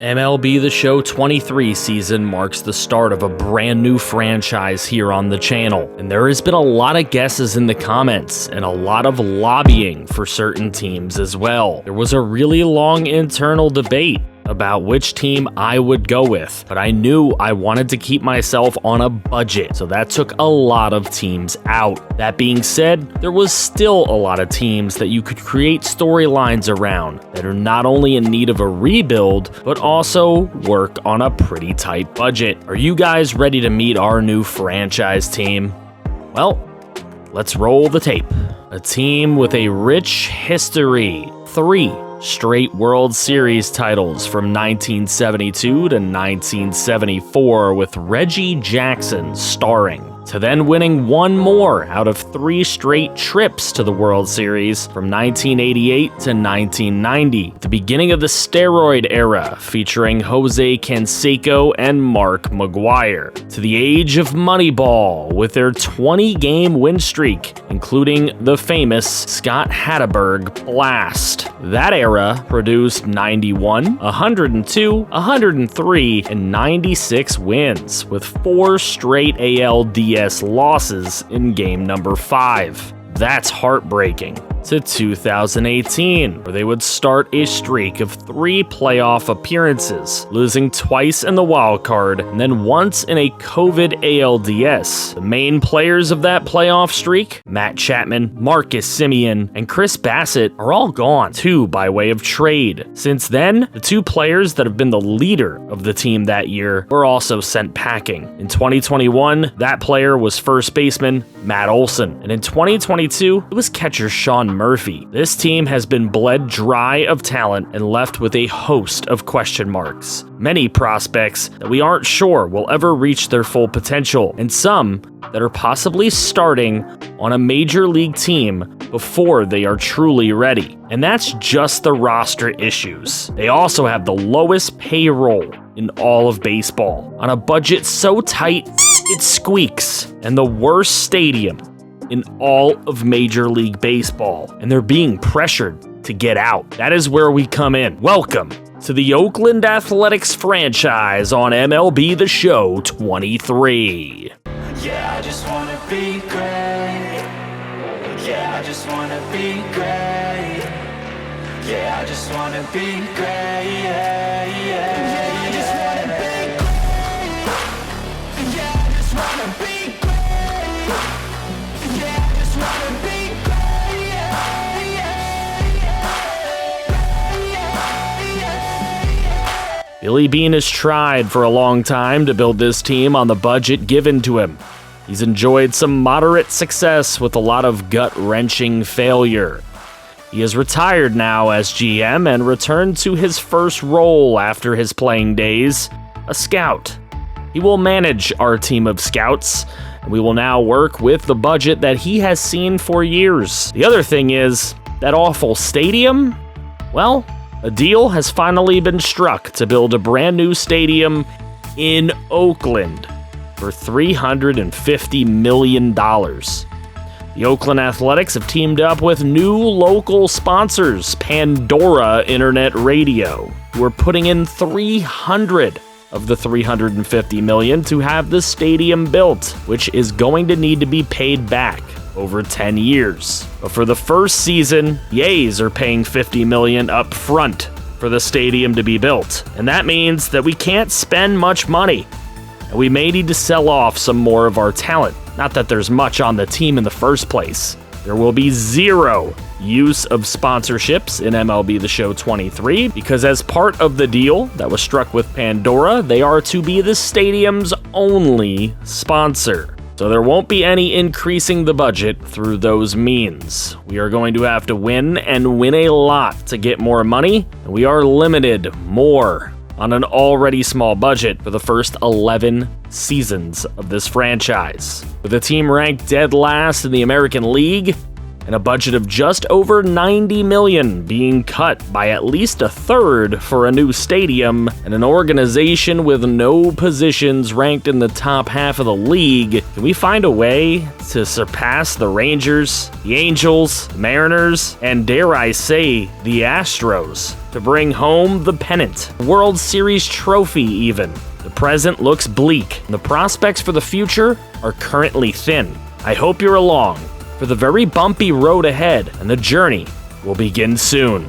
MLB The Show 23 season marks the start of a brand new franchise here on the channel, and there has been a lot of guesses in the comments and a lot of lobbying for certain teams as well. There was a really long internal debate about which team I would go with, but I knew I wanted to keep myself on a budget, so that took a lot of teams out. That being said, there was still a lot of teams that you could create storylines around that are not only in need of a rebuild, but also work on a pretty tight budget. Are you guys ready to meet our new franchise team? Well, let's roll the tape. A team with a rich history. 3 straight World Series titles from 1972 to 1974 with Reggie Jackson starring, to then winning 1 more out of 3 straight trips to the World Series from 1988 to 1990, the beginning of the Steroid Era featuring Jose Canseco and Mark McGwire, to the age of Moneyball with their 20-game win streak, including the famous Scott Hatteberg Blast. That era produced 91, 102, 103, and 96 wins, with 4 straight ALDS losses in game number 5. That's heartbreaking. To 2018, where they would start a streak of 3 playoff appearances, losing twice in the wild card and then once in a COVID ALDS. The main players of that playoff streak, Matt Chapman, Marcus Semien, and Chris Bassett, are all gone, 2 by way of trade. Since then, the 2 players that have been the leader of the team that year were also sent packing. In 2021, that player was first baseman Matt Olson, and in 2022, it was catcher Sean Murphy. This team has been bled dry of talent and left with a host of question marks. Many prospects that we aren't sure will ever reach their full potential, and some that are possibly starting on a major league team before they are truly ready. And that's just the roster issues. They also have the lowest payroll in all of baseball, on a budget so tight it squeaks, and the worst stadium in all of Major League Baseball, and they're being pressured to get out. That is where we come in. Welcome to the Oakland Athletics franchise on MLB The Show 23. Yeah, I just wanna be great. Yeah, I just wanna be great. Yeah, I just wanna be great. Yeah, yeah, I just wanna be great. Yeah, I just wanna be great. Billy Beane has tried for a long time to build this team on the budget given to him. He's enjoyed some moderate success with a lot of gut-wrenching failure. He is retired now as GM and returned to his first role after his playing days, a scout. He will manage our team of scouts, and we will now work with the budget that he has seen for years. The other thing is, that awful stadium? Well, a deal has finally been struck to build a brand new stadium in Oakland for $350 million. The Oakland Athletics have teamed up with new local sponsors, Pandora Internet Radio, who are putting in $300 of the $350 million to have the stadium built, which is going to need to be paid back over 10 years. But for the first season, the RAZE are paying $50 million up front for the stadium to be built. And that means that we can't spend much money, and we may need to sell off some more of our talent. Not that there's much on the team in the first place. There will be 0 use of sponsorships in MLB The Show 23, because as part of the deal that was struck with Pandora, they are to be the stadium's only sponsor. So there won't be any increasing the budget through those means. We are going to have to win, and win a lot, to get more money, and we are limited more on an already small budget for the first 11 seasons of this franchise. With the team ranked dead last in the American League and a budget of just over $90 million being cut by at least a third for a new stadium, and an organization with no positions ranked in the top half of the league, can we find a way to surpass the Rangers, the Angels, the Mariners, and dare I say, the Astros, to bring home the pennant, World Series trophy even? The present looks bleak, and the prospects for the future are currently thin. I hope you're along for the very bumpy road ahead, and the journey will begin soon.